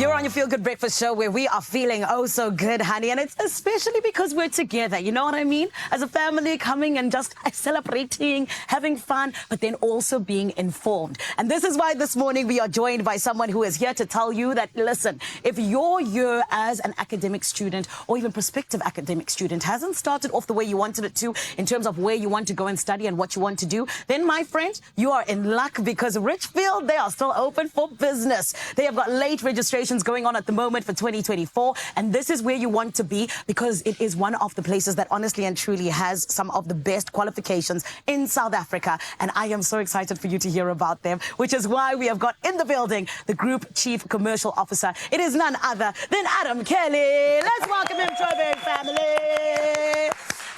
You're on your Feel Good Breakfast Show where we are feeling oh so good, honey. And it's especially because we're together, you know what I mean? As a family coming and just celebrating, having fun, but then also being informed. And this is why this morning we are joined by someone who is here to tell you that, listen, if your year as an academic student or even prospective academic student hasn't started off the way you wanted it to in terms of where you want to go and study and what you want to do, then my friend, you are in luck because Richfield, they are still open for business. They have got late registrations going on at the moment for 2024, and this is where you want to be because it is one of the places that honestly and truly has some of the best qualifications in South Africa, and I am so excited for you to hear about them, which is why we have got in the building the Group Chief Commercial Officer. It is none other than Adam Kelly. Let's welcome him to our big family.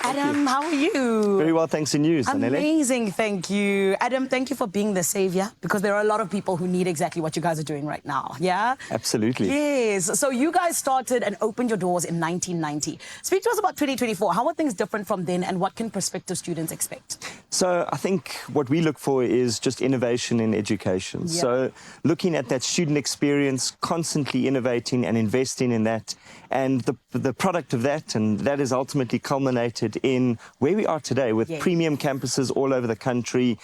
Adam, how are you? Very well, thanks, and you, Sanele. Amazing, thank you. Adam, thank you for being the savior, because there are a lot of people who need exactly what you guys are doing right now, yeah? Absolutely. Yes, so you guys started and opened your doors in 1990. Speak to us about 2024. How are things different from then, and what can prospective students expect? So I think what we look for is just innovation in education. Yeah. So looking at that student experience, constantly innovating and investing in that, and the product of that, and that is ultimately culminated in where we are today with premium campuses all over the country.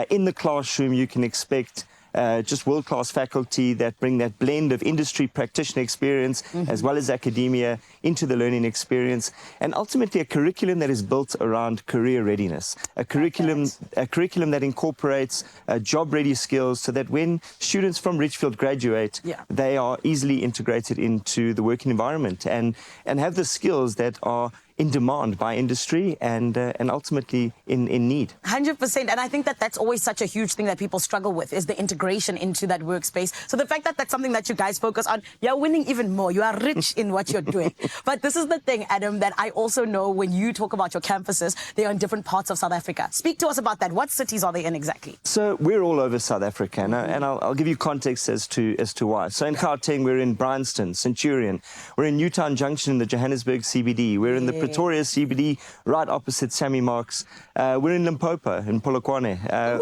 In the classroom, you can expect just world-class faculty that bring that blend of industry practitioner experience as well as academia into the learning experience, and ultimately a curriculum that is built around career readiness, a curriculum that incorporates job-ready skills so that when students from Richfield graduate, they are easily integrated into the working environment and have the skills that are in demand by industry and ultimately in need. 100%, and I think that that's always such a huge thing that people struggle with, is the integration into that workspace. So the fact that that's something that you guys focus on, you're winning even more. You are rich in what you're doing. But this is the thing, Adam, that I also know when you talk about your campuses, they are in different parts of South Africa. Speak to us about that. What cities are they in exactly? So we're all over South Africa, and I'll give you context as to why. So in Gauteng, we're in Bryanston, Centurion. We're in Newtown Junction in the Johannesburg CBD. We're in the Pretoria CBD, right opposite Sammy Marks. We're in Limpopo, in Polokwane.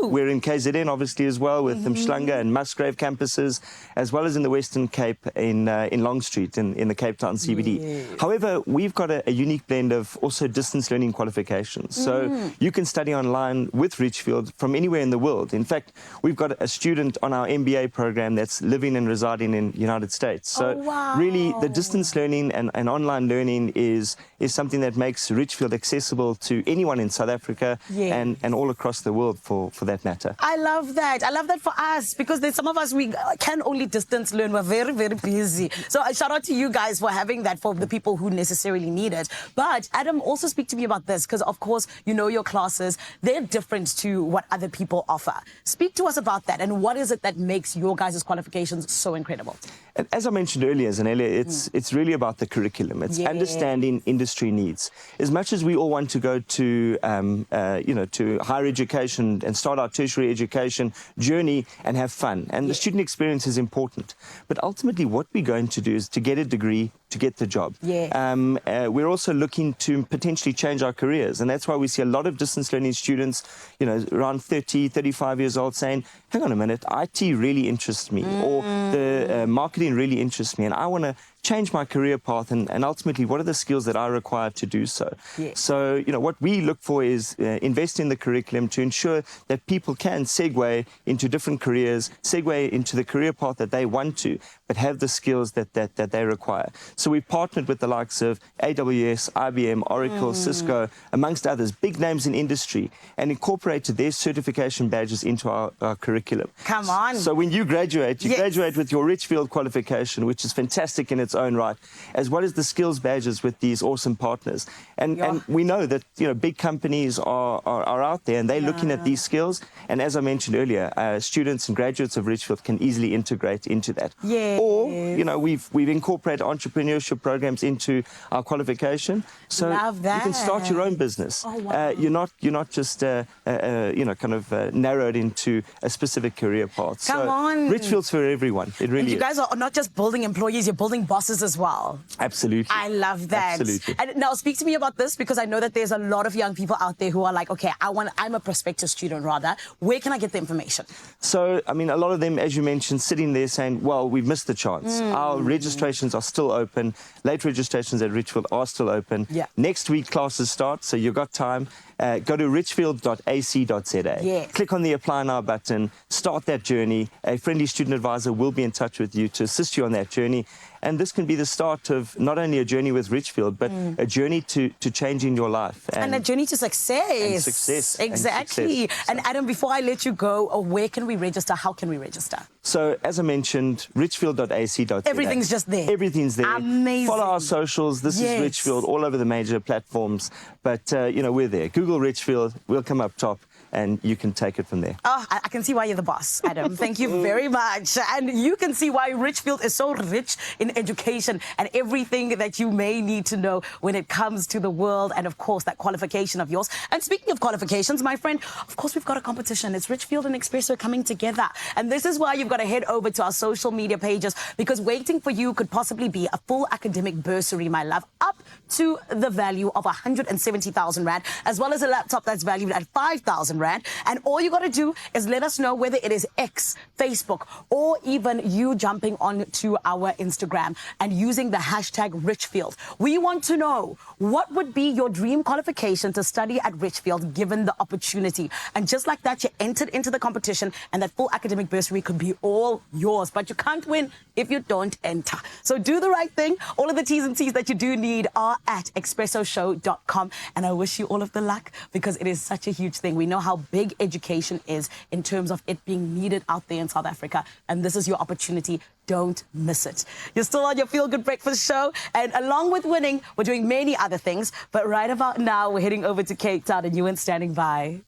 We're in KZN, obviously, as well, with the Mhlanga and Musgrave campuses, as well as in the Western Cape in Long Street, in the Cape Town CBD. However, we've got a unique blend of also distance learning qualifications. So you can study online with Richfield from anywhere in the world. In fact, we've got a student on our MBA program that's living and residing in the United States. So really, the distance learning and online learning is something that makes Richfield accessible to anyone in South Africa and all across the world for that matter. I love that. I love that for us, because there's some of us, we can only distance learn. We're very, very busy. So shout out to you guys for having that for the people who necessarily need it. But Adam, also speak to me about this, because of course, you know, your classes, they're different to what other people offer. Speak to us about that, and what is it that makes your guys' qualifications so incredible? And as I mentioned earlier, Zanele, it's really about the curriculum. It's understanding industry needs. As much as we all want to go to, to higher education and start our tertiary education journey and have fun, and the student experience is important. But ultimately, what we're going to do is to get a degree, to get the job. We're also looking to potentially change our careers, and that's why we see a lot of distance learning students, you know, around 30, 35 years old, saying, hang on a minute, IT really interests me, or the marketing really interests me, and I want to change my career path, and ultimately, what are the skills that I require to do so? So, you know, what we look for is invest in the curriculum to ensure that people can segue into different careers, segue into the career path that they want to, but have the skills that they require. So we've partnered with the likes of AWS, IBM, Oracle, Cisco, amongst others, big names in industry, and incorporated their certification badges into our curriculum. Come on. So when you graduate, you graduate with your Richfield qualification, which is fantastic in its own right, as well as the skills badges with these awesome partners. And we know that, you know, big companies are out there, and they're looking at these skills. And as I mentioned earlier, students and graduates of Richfield can easily integrate into that. Or, you know, we've incorporated entrepreneurship programs into our qualification, so you can start your own business. You're not just narrowed into a specific career path. Come on. Richfield's for everyone. It really is. You guys are not just building employees, you're building bosses as well. Absolutely. I love that. Absolutely. And now speak to me about this, because I know that there's a lot of young people out there who are like, okay, I'm a prospective student rather. Where can I get the information? So, I mean, a lot of them, as you mentioned, sitting there saying, well, we've missed the the chance. Our registrations are still open. Late registrations at Richfield are still open. Yeah. Next week, classes start, so you've got time. Go to richfield.ac.za. Yes. Click on the Apply Now button. Start that journey. A friendly student advisor will be in touch with you to assist you on that journey. And this can be the start of not only a journey with Richfield, but a journey to changing your life. And a journey to success. And success. Exactly. And success. And Adam, before I let you go, where can we register? How can we register? So, as I mentioned, richfield.ac.za. Everything's just there. Everything's there. Amazing. Follow our socials. This is Richfield all over the major platforms. But, we're there. Google Richfield. We'll come up top. And you can take it from there. Oh, I can see why you're the boss, Adam. Thank you very much. And you can see why Richfield is so rich in education and everything that you may need to know when it comes to the world and, of course, that qualification of yours. And speaking of qualifications, my friend, of course, we've got a competition. It's Richfield and Expresso coming together. And this is why you've got to head over to our social media pages, because waiting for you could possibly be a full academic bursary, my love, up to the value of 170,000 Rand, as well as a laptop that's valued at 5,000 Rand. And all you got to do is let us know whether it is X, Facebook, or even you jumping on to our Instagram and using the hashtag Richfield. We want to know what would be your dream qualification to study at Richfield given the opportunity. And just like that, you entered into the competition and that full academic bursary could be all yours. But you can't win if you don't enter. So do the right thing. All of the T's and C's that you do need are at expressoshow.com. And I wish you all of the luck, because it is such a huge thing. We know how big education is in terms of it being needed out there in South Africa. And this is your opportunity. Don't miss it. You're still on your Feel Good Breakfast show. And along with winning, we're doing many other things. But right about now, we're heading over to Cape Town, and you ain't standing by.